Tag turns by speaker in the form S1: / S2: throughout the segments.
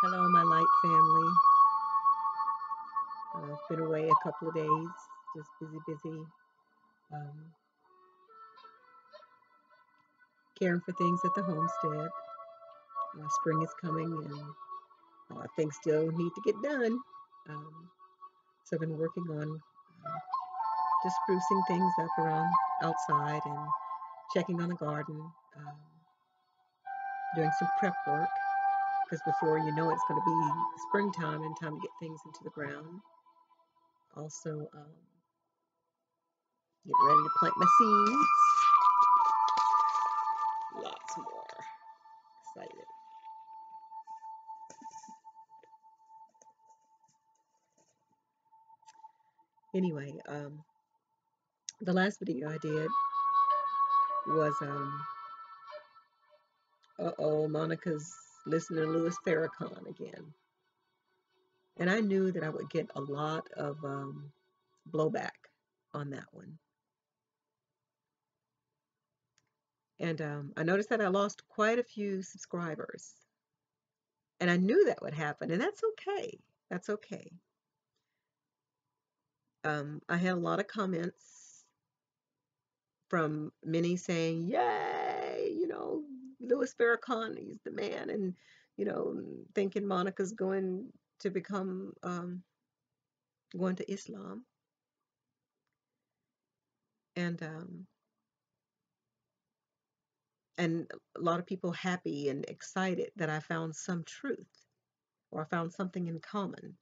S1: Hello, my light family. I've been away a couple of days, just busy, um, caring for things at the homestead. Spring is coming and things still need to get done. Um, so I've been working on just sprucing things up around outside and checking on the garden, um, doing some prep work because before you know it's going to be springtime and time to get things into the ground. Also, getting ready to plant my seeds. Lots more. Excited. Anyway, the last video I did was uh-oh, Monica's listening to Louis Farrakhan again. And I knew that I would get a lot of blowback on that one. And I noticed that I lost quite a few subscribers. And I knew that would happen, and that's okay. That's okay. I had a lot of comments from many saying, "Yay, Louis Farrakhan, he's the man," and thinking Monica's to become going to Islam, and and a lot of people happy and excited that I found some truth or I found something in common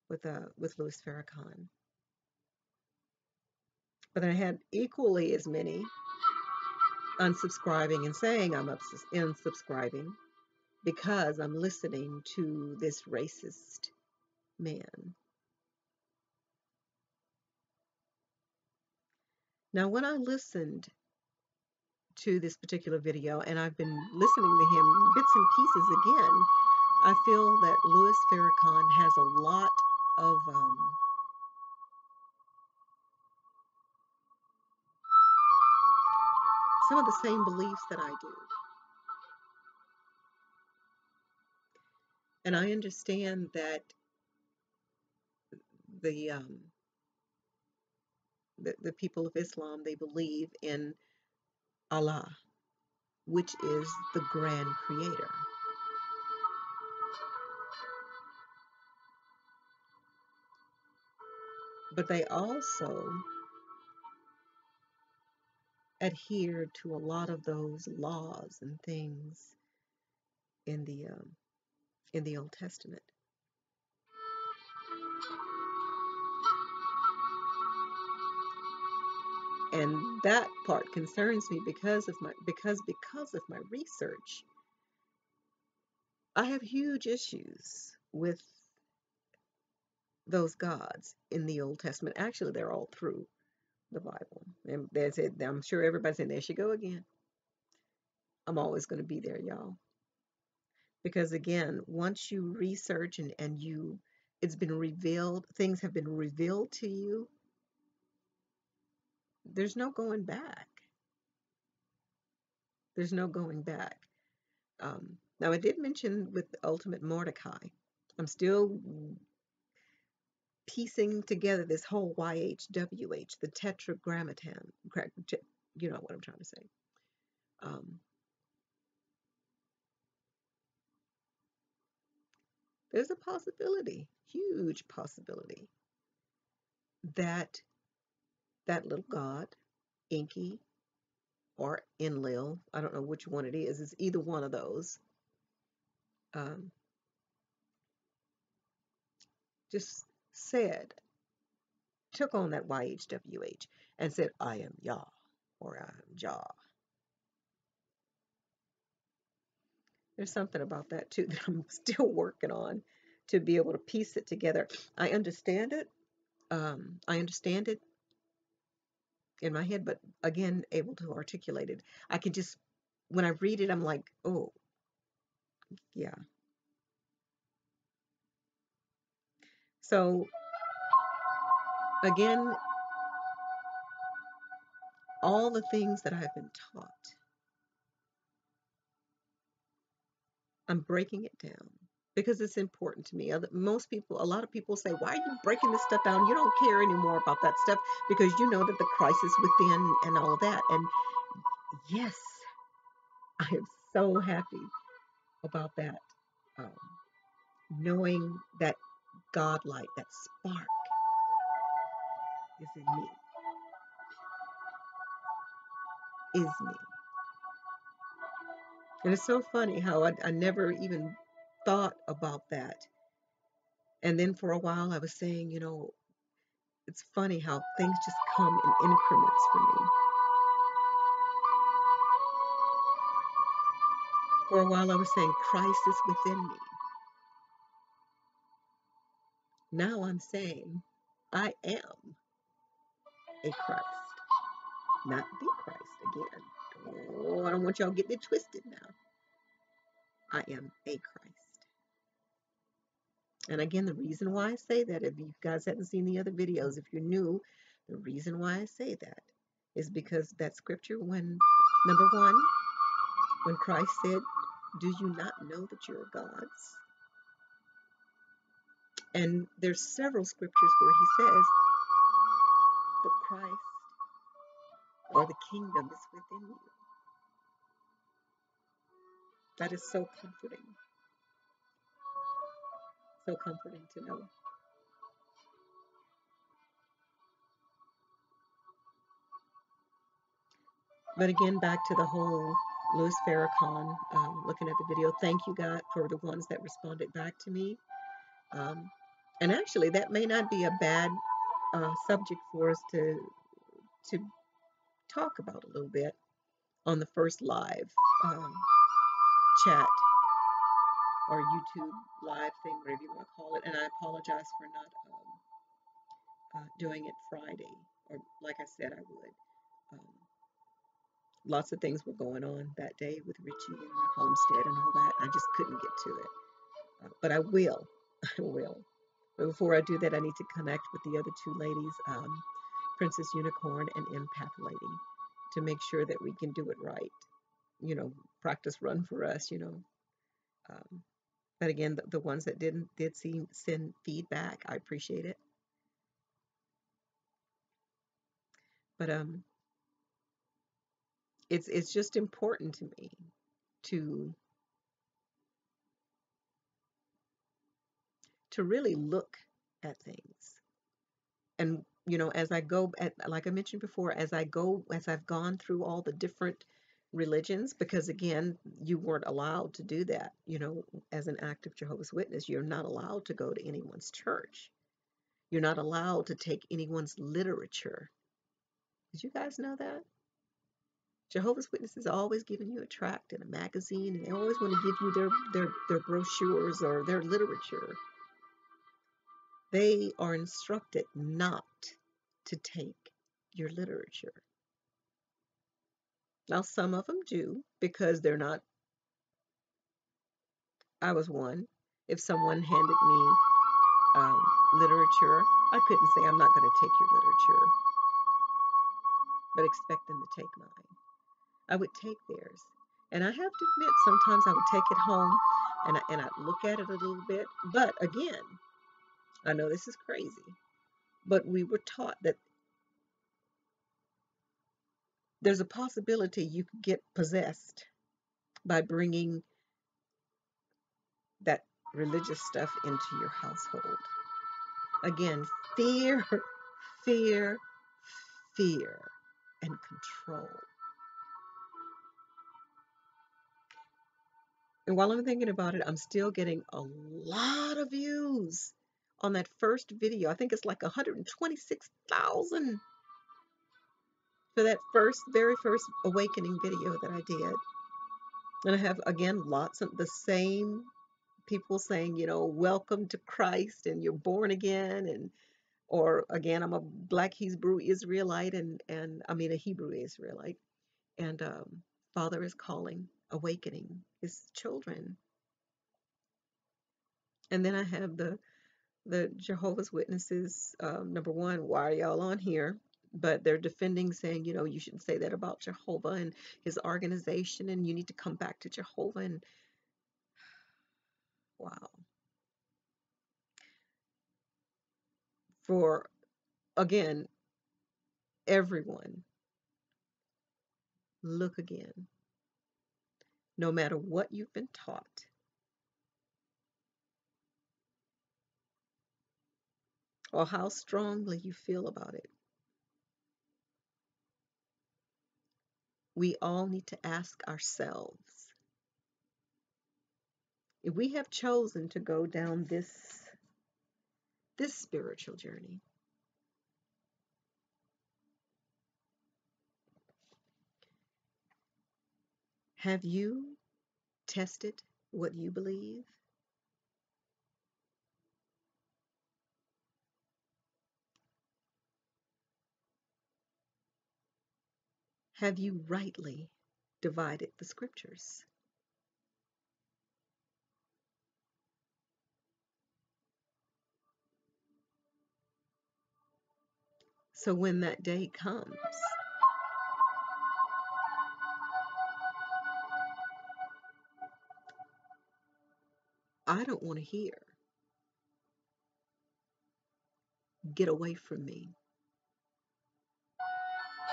S1: with Louis Farrakhan. But I had equally as many unsubscribing and saying I'm unsubscribing because I'm listening to this racist man. Now, when I listened to this particular video and I've been listening to him bits and pieces again, I feel that Louis Farrakhan has a lot of some of the same beliefs that I do. And I understand that the the people of Islam, they believe in Allah, which is the grand creator. But they also adhere to a lot of those laws and things in the Old Testament. And that part concerns me because of my research. I have huge issues with those gods in the Old Testament. Actually, they're all through the Bible. And that's it. I'm sure everybody's saying, there she go again. I'm always going to be there, y'all. Because again, once you research and it's been revealed, things have been revealed to you, there's no going back. There's no going back. Now, I did mention with Ultimate Mordecai, I'm still piecing together this whole YHWH, the tetragrammaton. You know what I'm trying to say. Um, there's a possibility, huge possibility, that that little god, Inky or Enlil, I don't know which one it is, it's either one of those, um, just said, took on that YHWH and said, I am Yah or I am Jah. There's something about that too that I'm still working on to be able to piece it together. I understand it. I understand it in my head, but again, able to articulate it. I can just, when I read it, I'm like, oh, yeah. So again, all the things that I've been taught, I'm breaking it down. because it's important to me. Most people, a lot of people say, "Why are you breaking this stuff down? You don't care anymore about that stuff because you know that the Christ is within and all of that." And yes, I am so happy about that. Um, Knowing that God light, that spark is in me, is me. And it's so funny how I never even thought about that. And then for a while I was saying, it's funny how things just come in increments for me. For a while I was saying Christ is within me. Now I'm saying I am a Christ, not the Christ again. Oh, I don't want y'all getting it twisted now. I am a Christ. And again, the reason why I say that, if you guys haven't seen the other videos, if you're new, the reason why I say that is because that scripture, when number one, when Christ said, "Do you not know that you're gods?" And there's several scriptures where he says, "The Christ or the kingdom is within you." That is so comforting to know. But again, back to the whole Louis Farrakhan, looking at the video. Thank you, God, for the ones that responded back to me. Um, and actually, that may not be a bad subject for us to talk about a little bit on the first live um, chat or YouTube live thing, whatever you want to call it. And I apologize for not doing it Friday, or like I said, I would. Um, Lots of things were going on that day with Richie and the homestead and all that. And I just couldn't get to it. But I will. I will. But before I do that, I need to connect with the other two ladies, Princess Unicorn and Empath Lady, to make sure that we can do it right. Practice run for us. Um, but again, the ones that did send feedback, I appreciate it. But it's just important to me to really look at things. And as I go at, like I mentioned before, as I've gone through all the different religions, because again, you weren't allowed to do that. As an active Jehovah's Witness, you're not allowed to go to anyone's church. You're not allowed to take anyone's literature. Did you guys know that? Jehovah's Witnesses are always giving you a tract and a magazine, and they always want to give you their brochures or their literature. They are instructed not to take your literature. Now, some of them do because they're not. I was one. If someone handed me um, literature, I couldn't say, "I'm not going to take your literature," but expect them to take mine. I would take theirs. And I have to admit, sometimes I would take it home and I'd look at it a little bit. But again, I know this is crazy, but we were taught that there's a possibility you could get possessed by bringing that religious stuff into your household. Again, fear, fear, fear, and control. And while I'm thinking about it, I'm still getting a lot of views on that first video. I think it's like 126,000 for that very first awakening video that I did. And I have, again, lots of the same people saying, "Welcome to Christ," and "You're born again," and or again, "I'm a black Hebrew Israelite," and I mean a Hebrew Israelite, and Father is calling, awakening his children. And then I have the Jehovah's Witnesses. Number one, why are y'all on here? But they're defending, saying, you shouldn't say that about Jehovah and his organization, and you need to come back to Jehovah. And wow, for, again, everyone, look again. No matter what you've been taught or how strongly you feel about it, we all need to ask ourselves, if we have chosen to go down this spiritual journey, have you tested what you believe? Have you rightly divided the scriptures? So when that day comes, I don't want to hear, get away from me,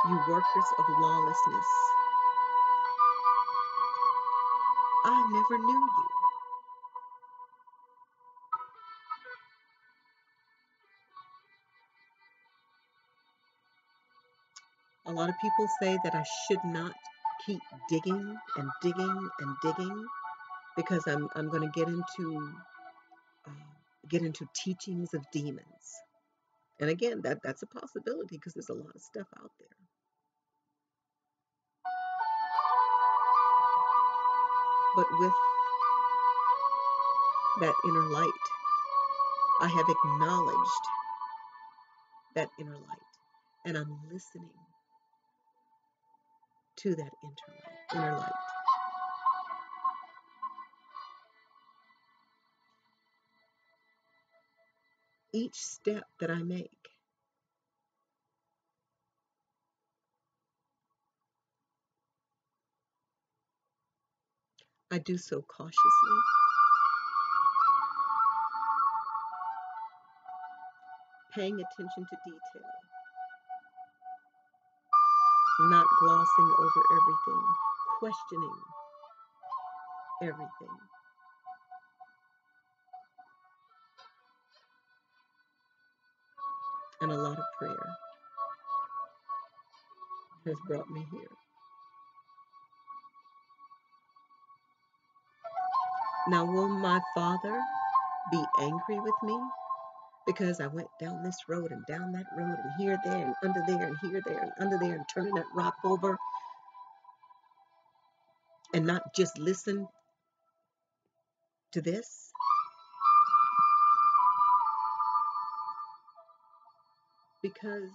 S1: you workers of lawlessness. I never knew you. A lot of people say that I should not keep digging and digging and digging because I'm going to uh, get into teachings of demons. And again, that's a possibility because there's a lot of stuff out there. But with that inner light, I have acknowledged that inner light, and I'm listening to that inner light. Each step that I make, I do so cautiously, paying attention to detail, not glossing over everything, questioning everything, and a lot of prayer has brought me here. Now, will my father be angry with me because I went down this road and down that road and here, there, and under there, and here, there, and under there, and turning that rock over and not just listen to this? Because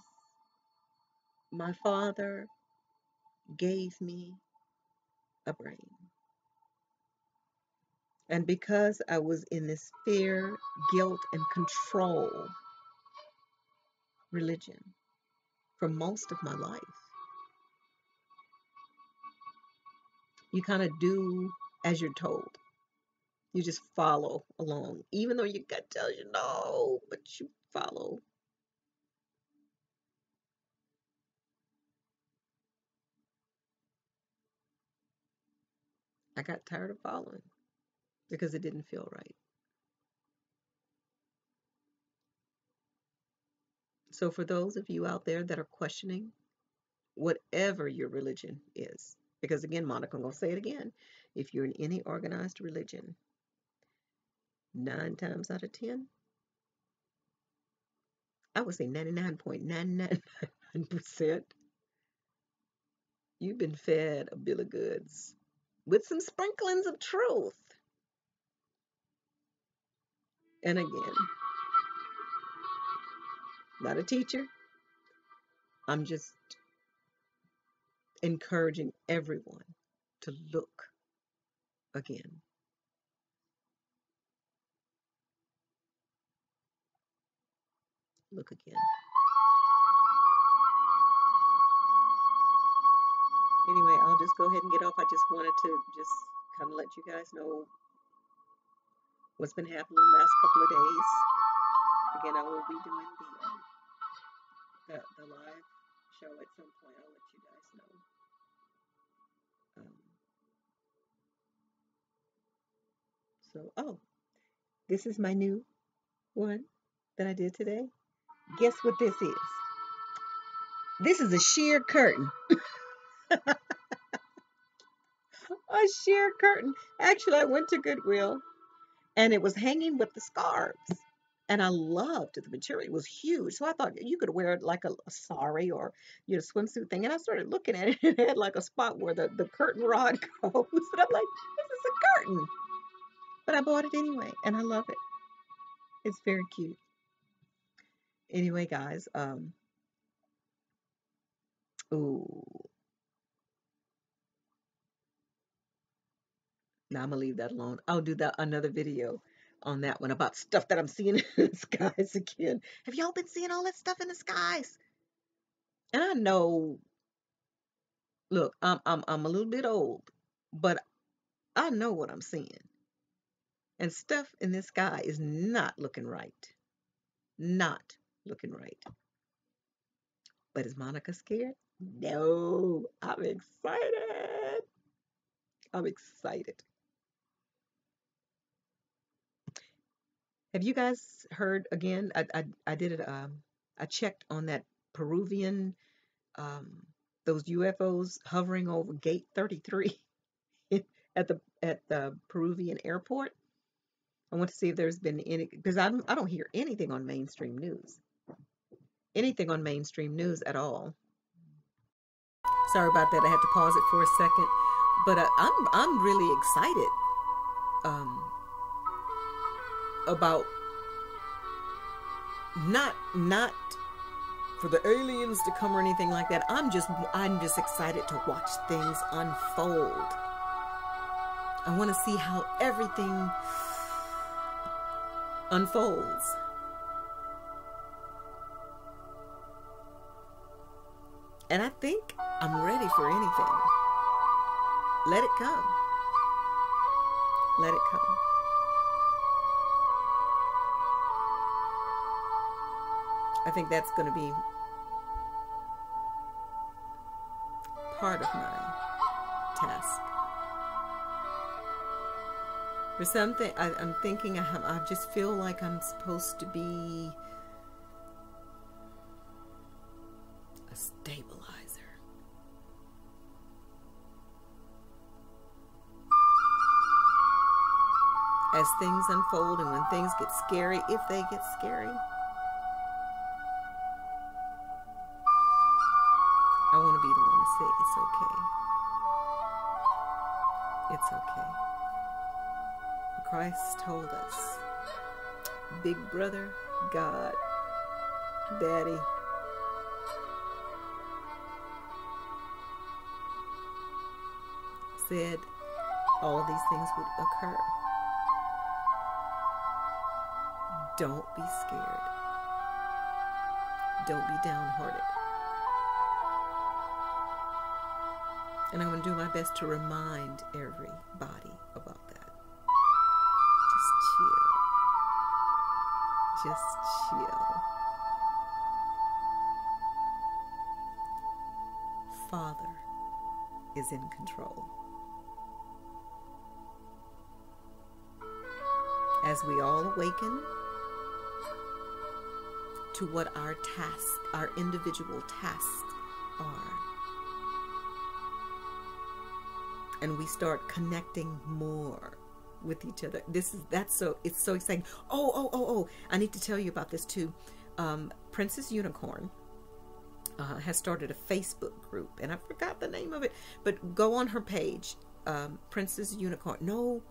S1: my father gave me a brain. And because I was in this fear, guilt, and control religion for most of my life, you kind of do as you're told. You just follow along, even though your gut tells you no, but you follow. I got tired of following because it didn't feel right. So, for those of you out there that are questioning whatever your religion is, because again, Monica, I'm going to say it again. If you're in any organized religion, 9 times out of 10, I would say 99.999%, you've been fed a bill of goods with some sprinklings of truth. And again, not a teacher. I'm just encouraging everyone to look again. Look again. Anyway, I'll just go ahead and get off. I just wanted to just kind of let you guys know what's been happening the last couple of days. Again, I will be doing the the live show at some point. I'll let you guys know. Um, so, oh, this is my new one that I did today. Guess what this is? This is a sheer curtain. A sheer curtain. Actually, I went to Goodwill and it was hanging with the scarves. And I loved it. The material was huge. So I thought you could wear it like a sari or swimsuit thing. And I started looking at it and it had like a spot where the curtain rod goes. And I'm like, this is a curtain. But I bought it anyway and I love it. It's very cute. Anyway, guys, ooh, now I'm gonna leave that alone. I'll do that another video on that one about stuff that I'm seeing in the skies again. Have y'all been seeing all that stuff in the skies? And I know, look, I'm a little bit old, but I know what I'm seeing. And stuff in this sky is not looking right. Not looking right. But is Monica scared? No, I'm excited. I'm excited. Have you guys heard again? I did it. I checked on that Peruvian, um, those UFOs hovering over Gate 33 at the Peruvian airport. I want to see if there's been any because I don't hear anything on mainstream news, anything on mainstream news at all. Sorry about that. I had to pause it for a second, but I'm really excited um, about not for the aliens to come or anything like that. I'm just excited to watch things unfold. I want to see how everything unfolds. And I think I'm ready for anything. Let it come. Let it come. I think that's going to be part of my task. For something, I'm thinking I just feel like I'm supposed to be a stabilizer. As things unfold and when things get scary, if they get scary, I want to be the one to say it's okay. It's okay. Christ told us, Big Brother, God, Daddy, said all of these things would occur. Don't be scared. Don't be downhearted. And I'm going to do my best to remind everybody about that. Just chill. Just chill. Father is in control. As we all awaken to what our tasks, our individual tasks are, and we start connecting more with each other. It's so exciting. Oh, I need to tell you about this too. Princess Unicorn has started a Facebook group, and I forgot the name of it, but go on her page, Princess Unicorn. No,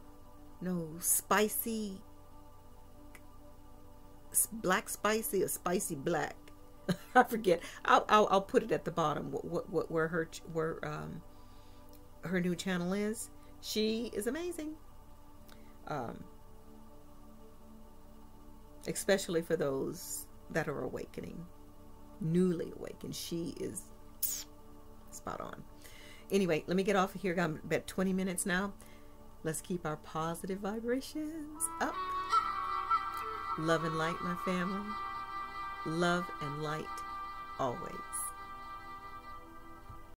S1: spicy black spicy or spicy black. I forget. I'll put it at the bottom. Where her new channel is. She is amazing. Especially for those that are awakening, newly awakened. She is spot on. Anyway, let me get off of here. I'm about 20 minutes now. Let's keep our positive vibrations up. Love and light, my family. Love and light
S2: always.